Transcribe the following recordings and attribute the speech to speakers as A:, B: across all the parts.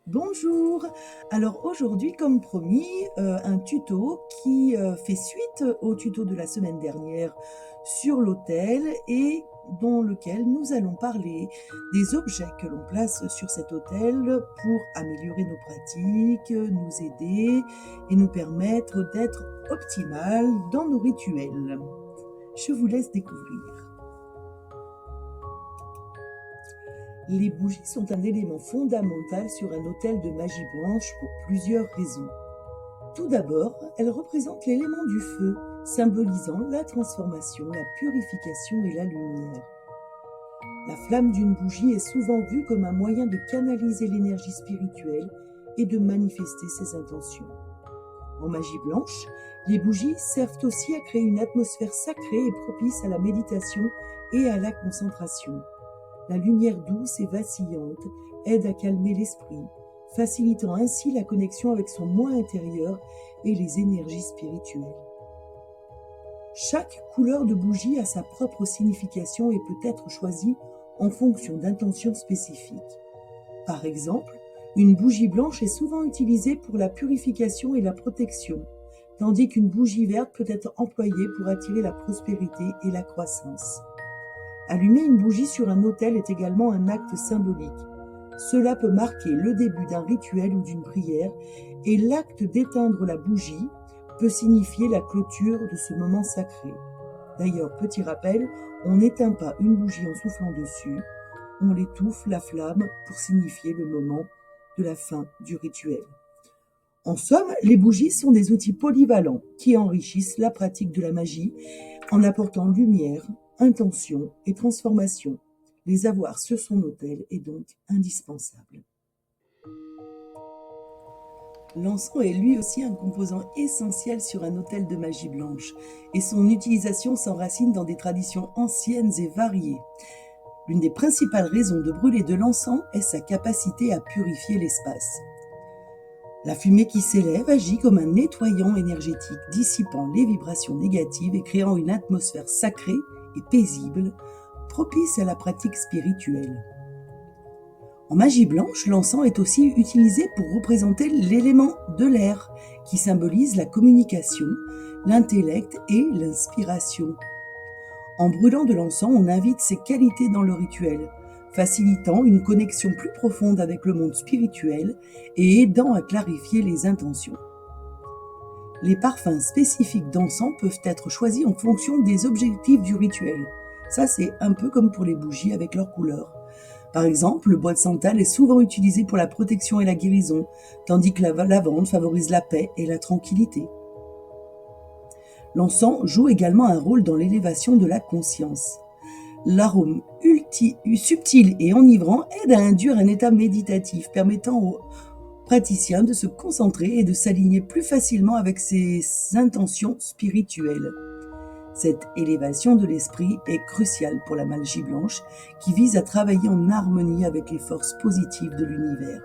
A: Bonjour. Alors aujourd'hui, comme promis, un tuto qui, fait suite au tuto de la semaine dernière sur l'autel et dans lequel nous allons parler des objets que l'on place sur cet autel pour améliorer nos pratiques, nous aider et nous permettre d'être optimales dans nos rituels. Je vous laisse découvrir. Les bougies sont un élément fondamental sur un autel de magie blanche pour plusieurs raisons. Tout d'abord, elles représentent l'élément du feu, symbolisant la transformation, la purification et la lumière. La flamme d'une bougie est souvent vue comme un moyen de canaliser l'énergie spirituelle et de manifester ses intentions. En magie blanche, les bougies servent aussi à créer une atmosphère sacrée et propice à la méditation et à la concentration. La lumière douce et vacillante aide à calmer l'esprit, facilitant ainsi la connexion avec son moi intérieur et les énergies spirituelles. Chaque couleur de bougie a sa propre signification et peut être choisie en fonction d'intentions spécifiques. Par exemple, une bougie blanche est souvent utilisée pour la purification et la protection, tandis qu'une bougie verte peut être employée pour attirer la prospérité et la croissance. Allumer une bougie sur un autel est également un acte symbolique. Cela peut marquer le début d'un rituel ou d'une prière, et l'acte d'éteindre la bougie peut signifier la clôture de ce moment sacré. D'ailleurs, petit rappel, on n'éteint pas une bougie en soufflant dessus, on l'étouffe la flamme pour signifier le moment de la fin du rituel. En somme, les bougies sont des outils polyvalents qui enrichissent la pratique de la magie en apportant lumière, intention et transformation. Les avoir sur son autel est donc indispensable. L'encens est lui aussi un composant essentiel sur un autel de magie blanche, et son utilisation s'enracine dans des traditions anciennes et variées. L'une des principales raisons de brûler de l'encens est sa capacité à purifier l'espace. La fumée qui s'élève agit comme un nettoyant énergétique, dissipant les vibrations négatives et créant une atmosphère sacrée et paisible, propice à la pratique spirituelle. En magie blanche, l'encens est aussi utilisé pour représenter l'élément de l'air, qui symbolise la communication, l'intellect et l'inspiration. En brûlant de l'encens, on invite ces qualités dans le rituel, facilitant une connexion plus profonde avec le monde spirituel et aidant à clarifier les intentions. Les parfums spécifiques d'encens peuvent être choisis en fonction des objectifs du rituel. Ça, c'est un peu comme pour les bougies avec leurs couleurs. Par exemple, le bois de santal est souvent utilisé pour la protection et la guérison, tandis que la lavande favorise la paix et la tranquillité. L'encens joue également un rôle dans l'élévation de la conscience. L'arôme subtil et enivrant aide à induire un état méditatif, permettant aux praticiens de se concentrer et de s'aligner plus facilement avec ses intentions spirituelles. Cette élévation de l'esprit est cruciale pour la magie blanche, qui vise à travailler en harmonie avec les forces positives de l'univers.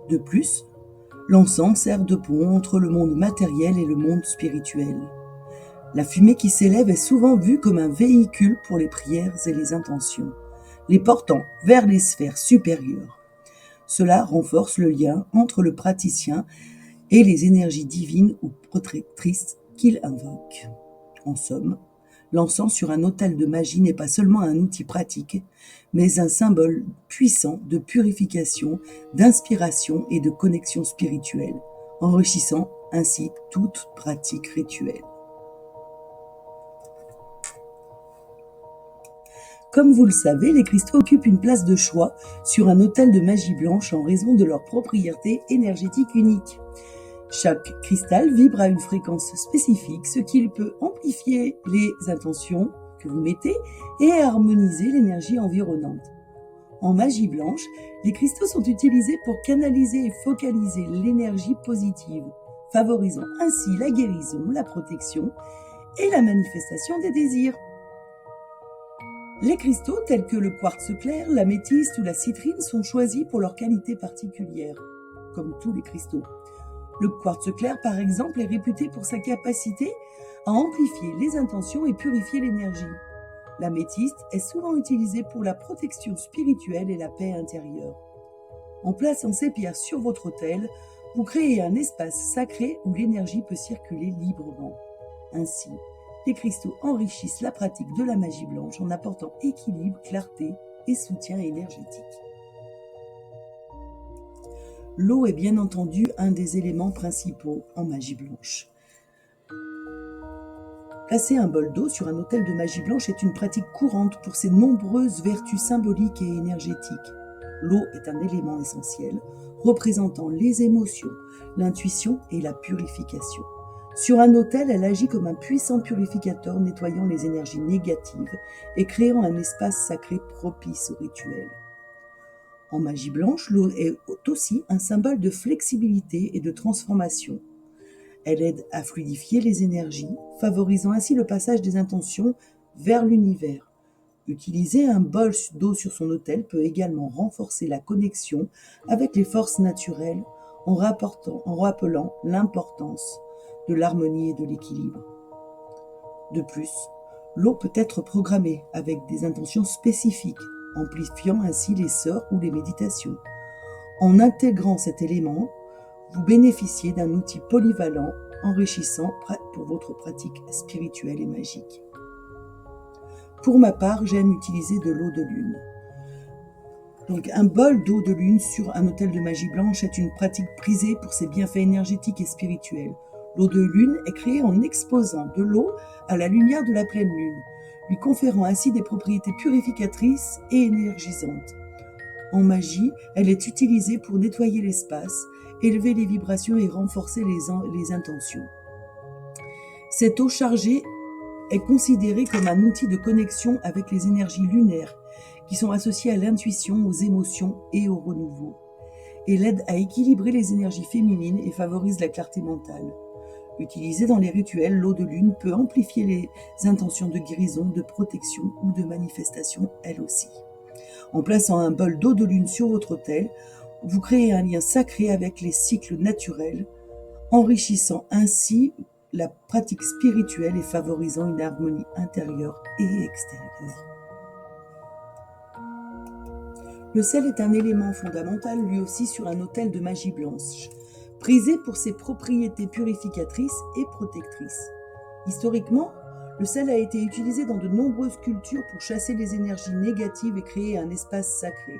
A: De plus, l'encens sert de pont entre le monde matériel et le monde spirituel. La fumée qui s'élève est souvent vue comme un véhicule pour les prières et les intentions, les portant vers les sphères supérieures. Cela renforce le lien entre le praticien et les énergies divines ou protectrices qu'il invoque. En somme, l'encens sur un autel de magie n'est pas seulement un outil pratique, mais un symbole puissant de purification, d'inspiration et de connexion spirituelle, enrichissant ainsi toute pratique rituelle. Comme vous le savez, les cristaux occupent une place de choix sur un autel de magie blanche en raison de leur propriété énergétique unique. Chaque cristal vibre à une fréquence spécifique, ce qui peut amplifier les intentions que vous mettez et harmoniser l'énergie environnante. En magie blanche, les cristaux sont utilisés pour canaliser et focaliser l'énergie positive, favorisant ainsi la guérison, la protection et la manifestation des désirs. Les cristaux tels que le quartz clair, l'améthyste ou la citrine sont choisis pour leurs qualités particulières, comme tous les cristaux. Le quartz clair, par exemple, est réputé pour sa capacité à amplifier les intentions et purifier l'énergie. L'améthyste est souvent utilisé pour la protection spirituelle et la paix intérieure. En plaçant ces pierres sur votre autel, vous créez un espace sacré où l'énergie peut circuler librement. Ainsi, les cristaux enrichissent la pratique de la magie blanche en apportant équilibre, clarté et soutien énergétique. L'eau est bien entendu un des éléments principaux en magie blanche. Placer un bol d'eau sur un autel de magie blanche est une pratique courante pour ses nombreuses vertus symboliques et énergétiques. L'eau est un élément essentiel, représentant les émotions, l'intuition et la purification. Sur un autel, elle agit comme un puissant purificateur nettoyant les énergies négatives et créant un espace sacré propice au rituel. En magie blanche, l'eau est aussi un symbole de flexibilité et de transformation. Elle aide à fluidifier les énergies, favorisant ainsi le passage des intentions vers l'univers. Utiliser un bol d'eau sur son autel peut également renforcer la connexion avec les forces naturelles en rappelant l'importance de l'harmonie et de l'équilibre. De plus, l'eau peut être programmée avec des intentions spécifiques, amplifiant ainsi les sorts ou les méditations. En intégrant cet élément, vous bénéficiez d'un outil polyvalent, enrichissant pour votre pratique spirituelle et magique. Pour ma part, j'aime utiliser de l'eau de lune. Donc un bol d'eau de lune sur un autel de magie blanche est une pratique prisée pour ses bienfaits énergétiques et spirituels. L'eau de lune est créée en exposant de l'eau à la lumière de la pleine lune, lui conférant ainsi des propriétés purificatrices et énergisantes. En magie, elle est utilisée pour nettoyer l'espace, élever les vibrations et renforcer les intentions. Cette eau chargée est considérée comme un outil de connexion avec les énergies lunaires qui sont associées à l'intuition, aux émotions et au renouveau. Elle aide à équilibrer les énergies féminines et favorise la clarté mentale. Utilisée dans les rituels, l'eau de lune peut amplifier les intentions de guérison, de protection ou de manifestation, elle aussi. En plaçant un bol d'eau de lune sur votre autel, vous créez un lien sacré avec les cycles naturels, enrichissant ainsi la pratique spirituelle et favorisant une harmonie intérieure et extérieure. Le sel est un élément fondamental lui aussi sur un autel de magie blanche, prisé pour ses propriétés purificatrices et protectrices. Historiquement, le sel a été utilisé dans de nombreuses cultures pour chasser les énergies négatives et créer un espace sacré.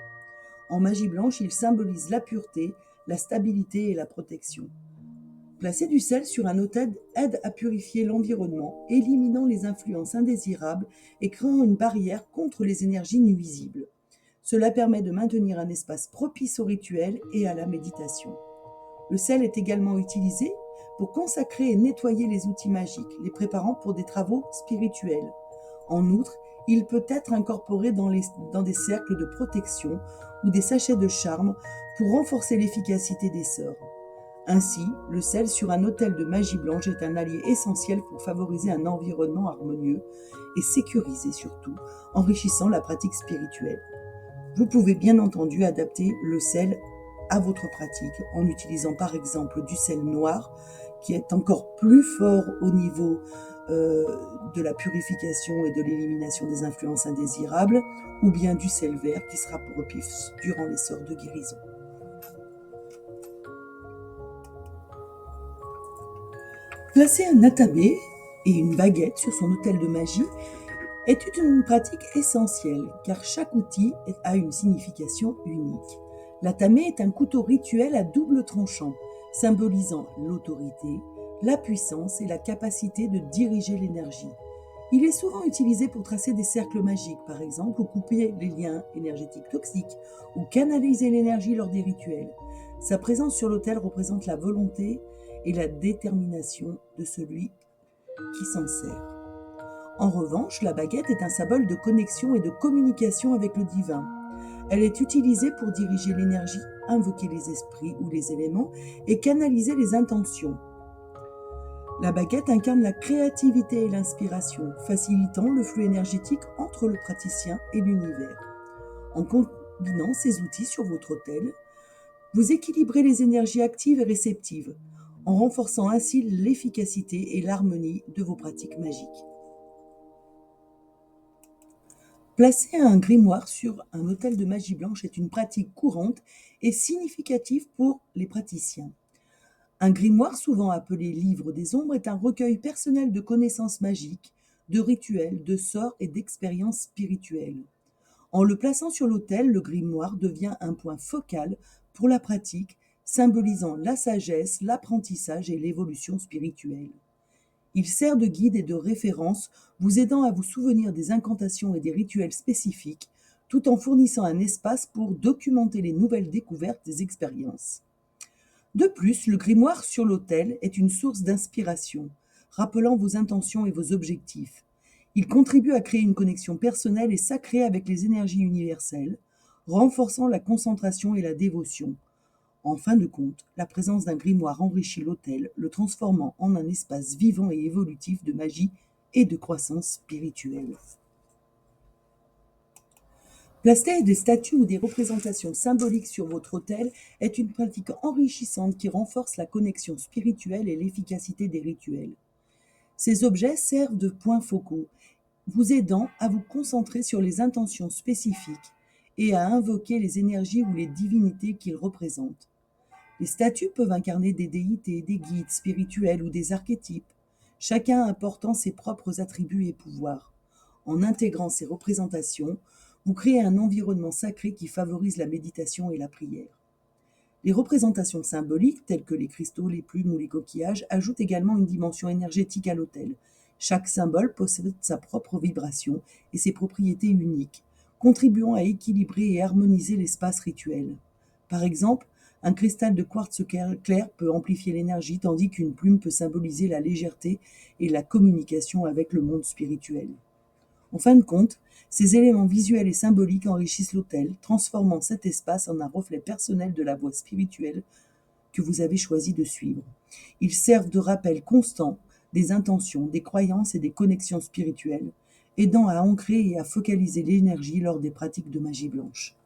A: En magie blanche, il symbolise la pureté, la stabilité et la protection. Placer du sel sur un autel aide à purifier l'environnement, éliminant les influences indésirables et créant une barrière contre les énergies nuisibles. Cela permet de maintenir un espace propice au rituel et à la méditation. Le sel est également utilisé pour consacrer et nettoyer les outils magiques, les préparant pour des travaux spirituels. En outre, il peut être incorporé dans des cercles de protection ou des sachets de charme pour renforcer l'efficacité des sorts. Ainsi, le sel sur un autel de magie blanche est un allié essentiel pour favoriser un environnement harmonieux et sécurisé surtout, enrichissant la pratique spirituelle. Vous pouvez bien entendu adapter le sel à votre pratique en utilisant par exemple du sel noir qui est encore plus fort au niveau de la purification et de l'élimination des influences indésirables, ou bien du sel vert qui sera propice durant les sorts de guérison. Placer un atamé et une baguette sur son autel de magie est une pratique essentielle car chaque outil a une signification unique. L'atamé est un couteau rituel à double tranchant, symbolisant l'autorité, la puissance et la capacité de diriger l'énergie. Il est souvent utilisé pour tracer des cercles magiques, par exemple, ou couper les liens énergétiques toxiques, ou canaliser l'énergie lors des rituels. Sa présence sur l'autel représente la volonté et la détermination de celui qui s'en sert. En revanche, la baguette est un symbole de connexion et de communication avec le divin. Elle est utilisée pour diriger l'énergie, invoquer les esprits ou les éléments et canaliser les intentions. La baguette incarne la créativité et l'inspiration, facilitant le flux énergétique entre le praticien et l'univers. En combinant ces outils sur votre autel, vous équilibrez les énergies actives et réceptives, en renforçant ainsi l'efficacité et l'harmonie de vos pratiques magiques. Placer un grimoire sur un autel de magie blanche est une pratique courante et significative pour les praticiens. Un grimoire, souvent appelé livre des ombres, est un recueil personnel de connaissances magiques, de rituels, de sorts et d'expériences spirituelles. En le plaçant sur l'autel, le grimoire devient un point focal pour la pratique, symbolisant la sagesse, l'apprentissage et l'évolution spirituelle. Il sert de guide et de référence, vous aidant à vous souvenir des incantations et des rituels spécifiques, tout en fournissant un espace pour documenter les nouvelles découvertes des expériences. De plus, le grimoire sur l'autel est une source d'inspiration, rappelant vos intentions et vos objectifs. Il contribue à créer une connexion personnelle et sacrée avec les énergies universelles, renforçant la concentration et la dévotion. En fin de compte, la présence d'un grimoire enrichit l'autel, le transformant en un espace vivant et évolutif de magie et de croissance spirituelle. Placer des statues ou des représentations symboliques sur votre autel est une pratique enrichissante qui renforce la connexion spirituelle et l'efficacité des rituels. Ces objets servent de points focaux, vous aidant à vous concentrer sur les intentions spécifiques et à invoquer les énergies ou les divinités qu'ils représentent. Les statues peuvent incarner des déités, des guides spirituels ou des archétypes, chacun apportant ses propres attributs et pouvoirs. En intégrant ces représentations, vous créez un environnement sacré qui favorise la méditation et la prière. Les représentations symboliques, telles que les cristaux, les plumes ou les coquillages, ajoutent également une dimension énergétique à l'autel. Chaque symbole possède sa propre vibration et ses propriétés uniques, contribuant à équilibrer et harmoniser l'espace rituel. Par exemple, un cristal de quartz clair peut amplifier l'énergie, tandis qu'une plume peut symboliser la légèreté et la communication avec le monde spirituel. En fin de compte, ces éléments visuels et symboliques enrichissent l'autel, transformant cet espace en un reflet personnel de la voie spirituelle que vous avez choisi de suivre. Ils servent de rappel constant des intentions, des croyances et des connexions spirituelles, aidant à ancrer et à focaliser l'énergie lors des pratiques de magie blanche.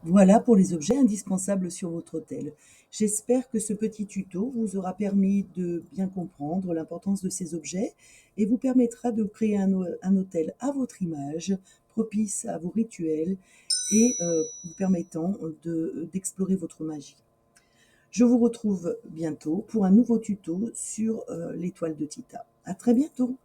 A: Voilà pour les objets indispensables sur votre autel. J'espère que ce petit tuto vous aura permis de bien comprendre l'importance de ces objets et vous permettra de créer un autel à votre image, propice à vos rituels et vous permettant d'explorer votre magie. Je vous retrouve bientôt pour un nouveau tuto sur l'étoile de Tita. À très bientôt!